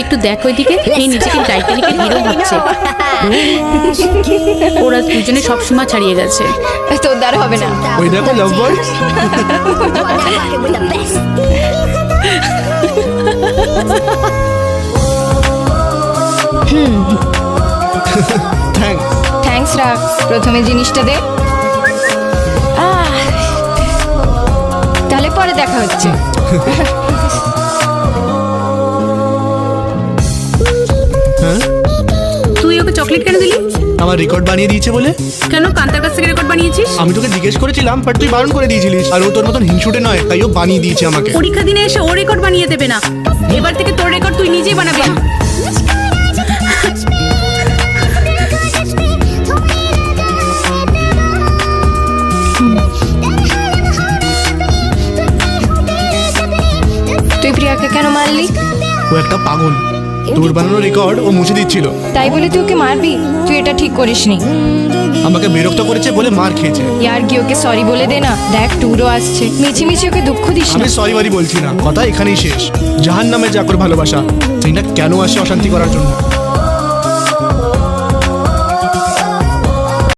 একটু দেখ ওইদিকে, এই নিজেকে টাইটানিকের হিরো ভাবছে। ওরা দুজনে সব সীমা ছাড়িয়ে গেছে। তোর দ্বারা হবে না। ওই দেখো লাভ বার্ড। থ্যাঙ্কস। থ্যাঙ্কস রাখ, প্রথমে জিনিসটা দে। তাহলে পরে দেখা হচ্ছে। হ্যাঁ, তুই ওকে চকলেট কেন দিলি? আমার রেকর্ড বানিয়ে দিয়েছে বলে। কেন কান্তার কাছ থেকে রেকর্ড বানিয়েছিস? আমি তোকে জিজ্ঞেস করেছিলাম, বাট তুই বারণ করে দিয়েছিলিস। আর ও তোর মতন হিংসুটে নয়, তাই ও বানিয়ে দিয়েছে আমাকে। পরীক্ষা দিনে এসে ও রেকর্ড বানিয়ে দেবে না, এবার থেকে তোর রেকর্ড তুই নিজেই বানাবি। তুই প্রিয়াকে কেন মারলি? ও একটা পাগল, তোর বানানো রেকর্ড ও মুছে দিচ্ছিল। তাই বলে তুই ওকে মারবি? তুই এটা ঠিক করিসনি। আমাকে বিরক্ত করেছে বলে মার খেয়েছে। ইয়ার কি ওকে সরি বলে দে না, দেখ ট্যুরও আসছে। মিছি মিছি ওকে দুঃখ দিস না। আমি সরি বারি বলছি না, কথা এখানেই শেষ। জাহান্নামে যাকর ভালোবাসা, সেইটা কেন আসে অশান্তি করার জন্য।